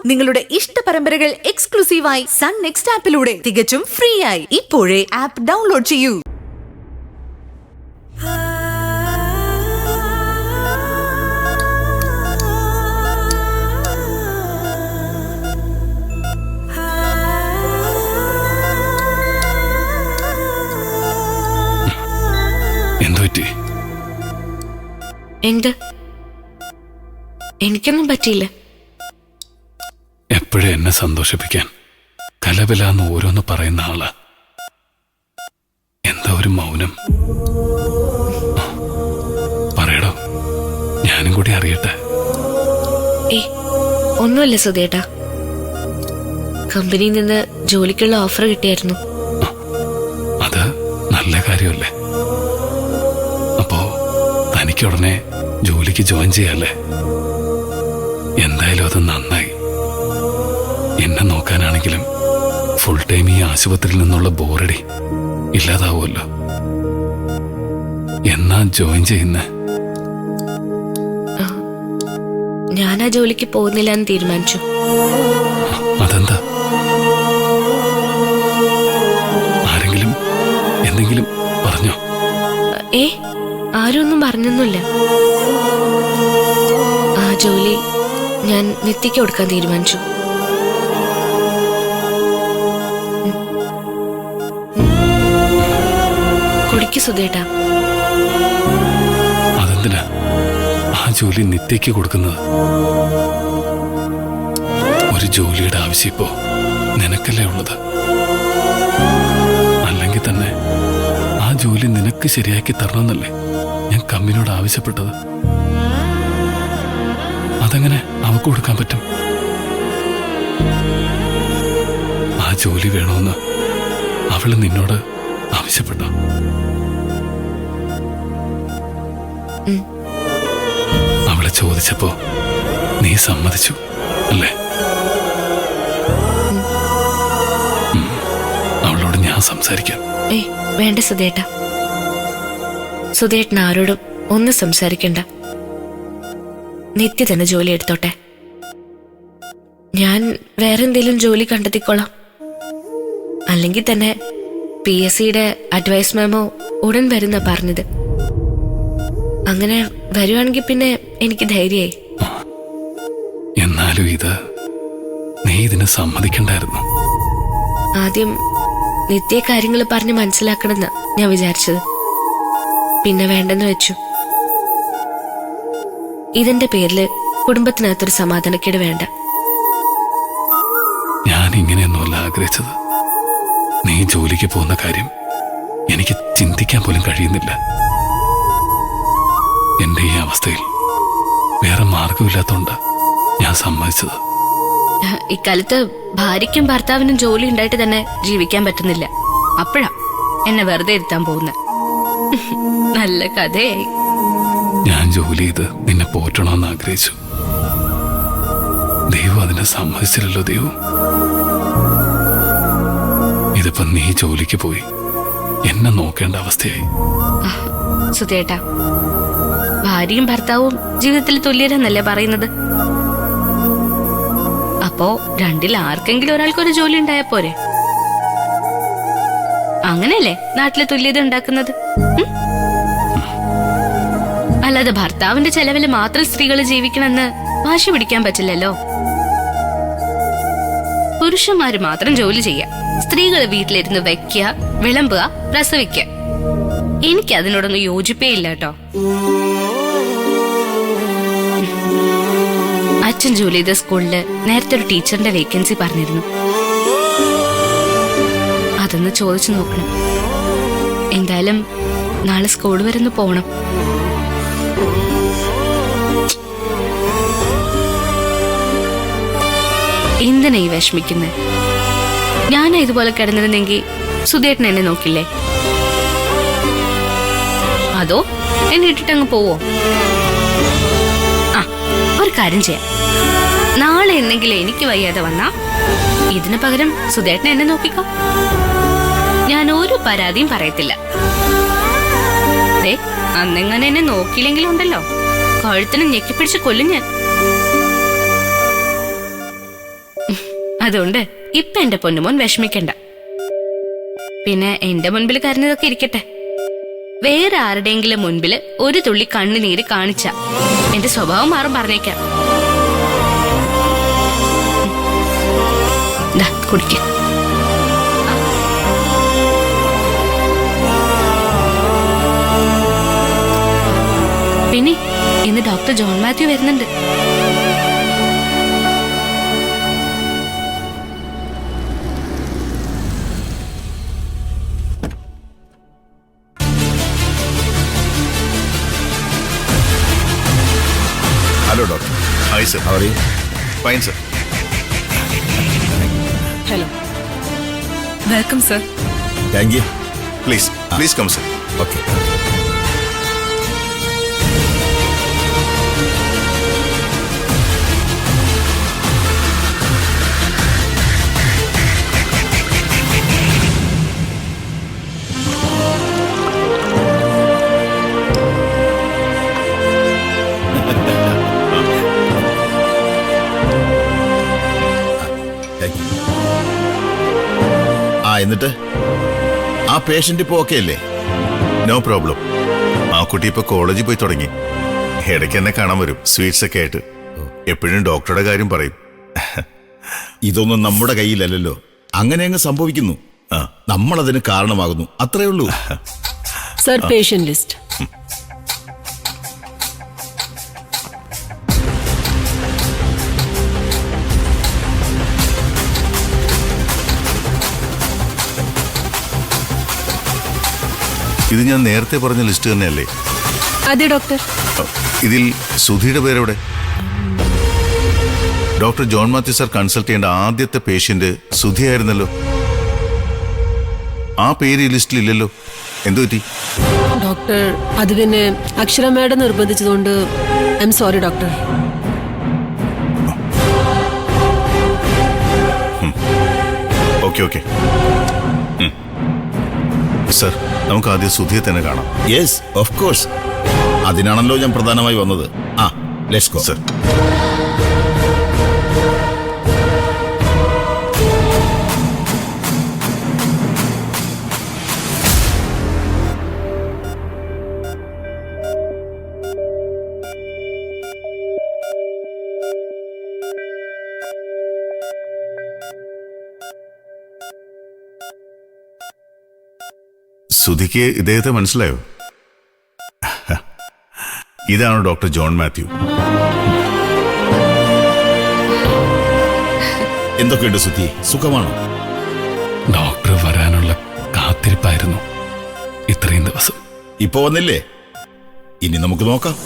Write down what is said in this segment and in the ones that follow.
നിങ്ങളുടെ ഇഷ്ട പരമ്പരകൾ എക്സ്ക്ലൂസീവായി സൺ നെക്സ്റ്റ് ആപ്പിലൂടെ തികച്ചും ഫ്രീ ആയി ഇപ്പോഴേ ആപ്പ് ഡൗൺലോഡ് ചെയ്യൂ. എനിക്കൊന്നും പറ്റിയില്ല. എപ്പോഴും എന്നെ സന്തോഷിപ്പിക്കാൻ കലബിലാന്ന് ഓരോന്ന് പറയുന്ന ആള്. എന്താ ഒരു മൗനം? പറയടോ, ഞാനും കൂടി അറിയട്ടെ. ഒന്നുമില്ല സുധേട്ടാ, കമ്പനിയിൽ നിന്ന് ജോലിക്കുള്ള ഓഫർ കിട്ടിയായിരുന്നു. അത് നല്ല കാര്യമല്ലേ? അപ്പോ തനിക്ക് ഉടനെ ജോലിക്ക് ജോയിൻ ചെയ്യാല്ലേ? എന്തായാലും അത് നന്നായി. എന്നെ നോക്കാനാണെങ്കിലും ഫുൾ ടൈം ഈ ആശുപത്രിയിൽ നിന്നുള്ള ബോറടി ഇല്ലാതാവുമല്ലോ. എന്നാ ജോയിൻ ചെയ്യുന്നേ? ഞാൻ ആ ജോലിക്ക് പോകുന്നില്ല എന്ന് തീരുമാനിച്ചു. അതെന്താ? ആരെങ്കിലും എന്തെങ്കിലും പറഞ്ഞോ? ആരും ഒന്നും പറഞ്ഞൊന്നുമില്ല. ആ ജോലി ഞാൻ നിത്യയ്ക്ക് കൊടുക്കാൻ തീരുമാനിച്ചു. കുടിക്ക് സുധേട്ടാ. അതെന്തിനാ ആ ജോലി നിത്യയ്ക്ക് കൊടുക്കുന്നത്? ഒരു ജോലിയുടെ ആവശ്യം ഇപ്പോ നിനക്കല്ലേ ഉള്ളത്? അല്ലെങ്കിൽ തന്നെ ആ ജോലി നിനക്ക് ശരിയാക്കി തരണമെന്നല്ലേ ഞാൻ കമ്പനിയോട് ആവശ്യപ്പെട്ടത്. അതെങ്ങനെ അവക്ക് കൊടുക്കാൻ പറ്റും? ആ ജോലി വേണമെന്ന് അവള് നിന്നോട് ആവശ്യപ്പെട്ടോ? അവളെ ചോദിച്ചപ്പോ നീ സമ്മതിച്ചു അല്ലേ? അവളോട് ഞാൻ സംസാരിക്കാം. വേണ്ട സുധേട്ടാ, സുധേട്ടൻ ആരോടും ഒന്നും സംസാരിക്കണ്ട. നിത്യ തന്നെ ജോലി എടുത്തോട്ടെ. ഞാൻ വേറെ എന്തെങ്കിലും ജോലി കണ്ടെത്തിക്കോളാം. അല്ലെങ്കിൽ തന്നെ PSCയുടെ അഡ്വൈസ് മെമ്മോ ഉടൻ വരുന്ന പറഞ്ഞത്. അങ്ങനെ വരുവാണെങ്കിൽ പിന്നെ എനിക്ക് ധൈര്യമായി. എന്നാലും നീ ഇതിന് സമ്മതിക്കണ്ടായിരുന്നു. ആദ്യം നിത്യ കാര്യങ്ങൾ പറഞ്ഞ് മനസ്സിലാക്കണമെന്ന് ഞാൻ വിചാരിച്ചത്. പിന്നെ വേണ്ടെന്ന് വെച്ചു. ഇതിന്റെ പേരില് കുടുംബത്തിനകത്തൊരു സമാധാനക്കേട് വേണ്ട. ഞാൻ ഇങ്ങനെയൊന്നുമല്ല ആഗ്രഹിച്ചത്. നീ ജോലിക്ക് പോകുന്ന കാര്യം എനിക്ക് ചിന്തിക്കാൻ പോലും കഴിയുന്നില്ല. എന്റെ ഈ അവസ്ഥയിൽ വേറെ മാർഗമില്ലാത്തോണ്ട് ഞാൻ സമ്മതിച്ചത്. ഇക്കാലത്ത് ഭാര്യയ്ക്കും ഭർത്താവിനും ജോലി ഉണ്ടായിട്ട് തന്നെ ജീവിക്കാൻ പറ്റുന്നില്ല. അപ്പോഴാ എന്നെ വെറുതെ ഇരുത്താൻ പോകുന്ന. നല്ല കഥയായി. ഞാൻ ജോലി ചെയ്ത് നിന്നെ പോറ്റണമെന്ന് ആഗ്രഹിച്ചു. ദൈവം അതിനെ സമ്മതിച്ചില്ലല്ലോ. ദൈവം ഇതിപ്പോ നീ ജോലിക്ക് പോയി എന്നെ നോക്കേണ്ട അവസ്ഥയായി. സുധേട്ടാ, ഭാര്യയും ഭർത്താവും ജീവിതത്തിൽ തുല്യരെന്നല്ലേ പറയുന്നത്? അപ്പോ രണ്ടിൽ ആർക്കെങ്കിലും ഒരാൾക്കൊരു ജോലി ഉണ്ടായാ പോരെ? അങ്ങനെയല്ലേ നാട്ടിലെ തുല്യത ഉണ്ടാക്കുന്നത്? അല്ലാതെ ഭർത്താവിന്റെ ചെലവില് മാത്രം സ്ത്രീകൾ ജീവിക്കണമെന്ന് വാശി പിടിക്കാൻ പറ്റില്ലല്ലോ. പുരുഷന്മാര് മാത്രം ജോലി ചെയ്യാം, സ്ത്രീകൾ വീട്ടിലിരുന്ന് വെക്കുക, വിളമ്പുക, പ്രസവിക്കുക. എനിക്ക് അതിനോടൊന്നും യോജിപ്പേ ഇല്ല കേട്ടോ. അച്ഛൻ ജോലി ചെയ്ത സ്കൂളില് നേരത്തെ ഒരു ടീച്ചറിന്റെ വേക്കൻസി പറഞ്ഞിരുന്നു. അതൊന്ന് ചോദിച്ചു നോക്കണം. എന്തായാലും നാളെ സ്കൂൾ വരെ ഒന്ന് പോണം. എന്തിനാ ഈ വിഷമിക്കുന്നത്? ഞാനാ ഇതുപോലെ കിടന്നിരുന്നെങ്കിൽ സുധേട്ടൻ എന്നെ നോക്കില്ലേ? അതോ എന്നെ ഇട്ടിട്ടങ്ങ് പോവോ? ഒരു കാര്യം ചെയ്യാം. നാളെ എന്തെങ്കിലും എനിക്ക് വയ്യാതെ വന്നാ ഇതിന് പകരം സുധേട്ടൻ എന്നെ നോക്കിക്കോ. ഞാൻ ഒരു പരാതിയും പറയത്തില്ല. അന്നെങ്ങനെ എന്നെ നോക്കിയില്ലെങ്കിലും ഉണ്ടല്ലോ, കഴുത്തിന് ഞെക്കിപ്പിടിച്ച് കൊല്ലും ഞാൻ. അതുകൊണ്ട് ഇപ്പൊ എന്റെ പൊന്നുമോൻ വിഷമിക്കണ്ട. പിന്നെ എന്റെ മുൻപിൽ കരഞ്ഞതൊക്കെ ഇരിക്കട്ടെ, വേറെ ആരുടെയെങ്കിലും മുൻപിൽ ഒരു തുള്ളി കണ്ണുനീര് കാണിച്ച എന്റെ സ്വഭാവം മാറും, പറഞ്ഞേക്കാം. കുടിക്ക. പിന്നെ ഇന്ന് ഡോക്ടർ ജോൺ മാത്യു വരുന്നുണ്ട്. Hello, doctor. Hi, sir. How are you? Fine, sir. Hello, welcome sir. Thank you. Please come, sir. Okay. എന്നിട്ട് ആ പേഷ്യന്റ് ഇപ്പൊ ഓക്കെ അല്ലേ? No problem. ആ കുട്ടി ഇപ്പൊ കോളേജിൽ പോയി തുടങ്ങി. ഇടയ്ക്ക് എന്നെ കാണാൻ വരും, സ്വീറ്റ്സ് ഒക്കെ ആയിട്ട്. എപ്പോഴും ഡോക്ടറുടെ കാര്യം പറയും. ഇതൊന്നും നമ്മുടെ കയ്യിലല്ലല്ലോ, അങ്ങനെ അങ്ങ് സംഭവിക്കുന്നു. നമ്മളതിന് കാരണമാകുന്നു, അത്രേ ഉള്ളൂ. Sir, patient list. ഇത് ഞാൻ നേരത്തെ പറഞ്ഞ ലിസ്റ്റ് തന്നെയല്ലേ? അതെ ഡോക്ടർ. ഇതിൽ സുധിയുടെ പേരെവിടെ? Doctor John Mathew sir consult ചെയ്യേണ്ട ആദ്യത്തെ പേഷ്യന്റ് സുധി ആയിരുന്നല്ലോ. ആ പേര് ഈ ലിസ്റ്റിൽ ഇല്ലല്ലോ, എന്തു പറ്റി? ഡോക്ടർ, അത് പിന്നെ അക്ഷര മാഡം നിർബന്ധിച്ചതുകൊണ്ട് I am sorry doctor. Okay. Sir, നമുക്ക് ആദ്യം സുധിയെ തന്നെ കാണാം. Yes, of course. അതിനാണല്ലോ ഞാൻ പ്രധാനമായി വന്നത്. Let's go. സർ, സുധിക്ക് ഇദ്ദേഹത്തെ മനസ്സിലായോ? ഇതാണ് ഡോക്ടർ ജോൺ മാത്യു. എന്തൊക്കെയുണ്ട് സുധി, സുഖമാണോ? ഡോക്ടർ വരാനുള്ള കാത്തിരിപ്പായിരുന്നു ഇത്രയും ദിവസം. ഇപ്പൊ വന്നില്ലേ? ഇനി നമുക്ക് നോക്കാം.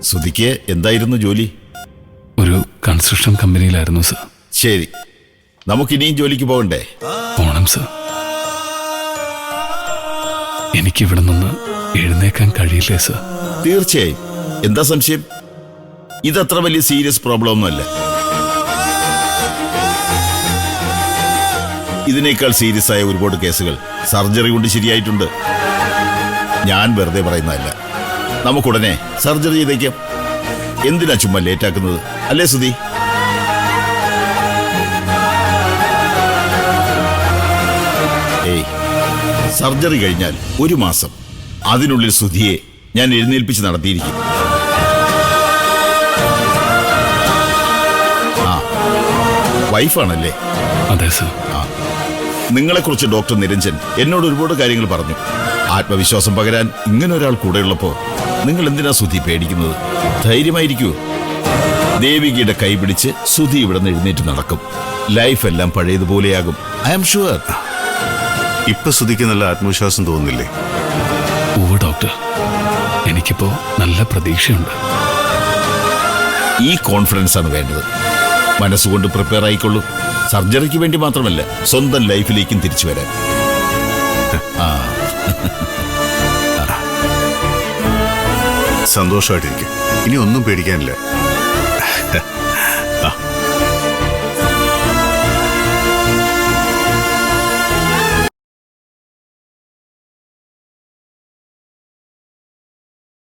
സുധിക്ക് എന്തായിരുന്നു ജോലി? ഒരു കൺസ്ട്രക്ഷൻ കമ്പനിയിലായിരുന്നു സർ. ശരി, നമുക്കിനിയും ജോലിക്ക് പോകണ്ടേ? പോണം സർ. എനിക്കിവിടെ നിന്ന് എഴുന്നേക്കാൻ കഴിയില്ലേ സർ? തീർച്ചയായും. എന്താ സംശയം? ഇതത്ര വലിയ സീരിയസ് പ്രോബ്ലം ഒന്നുമല്ല. ഇതിനേക്കാൾ സീരിയസ് ആയ ഒരുപാട് കേസുകൾ സർജറി കൊണ്ട് ശരിയായിട്ടുണ്ട്. ഞാൻ വെറുതെ പറയുന്നതല്ല. നമുക്കുടനെ സർജറി ചെയ്തേക്കാം. എന്തിനാ ചുമ്മാ ലേറ്റാക്കുന്നത്, അല്ലേ സുധി? സർജറി കഴിഞ്ഞാൽ 1 മാസം, അതിനുള്ളിൽ സുധിയെ ഞാൻ എഴുന്നേൽപ്പിച്ച് നടത്തിയിരിക്കും. വൈഫാണല്ലേ? അതെ സർ. നിങ്ങളെക്കുറിച്ച് ഡോക്ടർ നിരഞ്ജൻ എന്നോട് ഒരുപാട് കാര്യങ്ങൾ പറഞ്ഞു. ആത്മവിശ്വാസം പകരാൻ ഇങ്ങനെ ഒരാൾ കൂടെയുള്ളപ്പോ നിങ്ങൾ എന്തിനാ സുധി പേടിക്കുന്നത്? ധൈര്യമായിരിക്കൂ. ദേവികയുടെ കൈ പിടിച്ച് സുധി ഇവിടെ നിന്ന് എഴുന്നേറ്റ് നടക്കും. ലൈഫ് എല്ലാം പഴയതുപോലെയാകും. I am sure. ഇപ്പൊ സുധിക്ക് നല്ല ആത്മവിശ്വാസം തോന്നുന്നില്ലേ? ഉവ്വ് ഡോക്ടർ, എനിക്കിപ്പോ നല്ല പ്രതീക്ഷയുണ്ട്. ഈ കോൺഫിഡൻസ് ആണ് വേണ്ടത്. മനസ്സുകൊണ്ട് പ്രിപ്പയർ ആയിക്കൊള്ളൂ. സർജറിക്ക് വേണ്ടി മാത്രമല്ല, സ്വന്തം ലൈഫിലേക്കും തിരിച്ചു വരാൻ. സന്തോഷമായിട്ടിരിക്കും. ഇനി ഒന്നും പേടിക്കാനില്ല.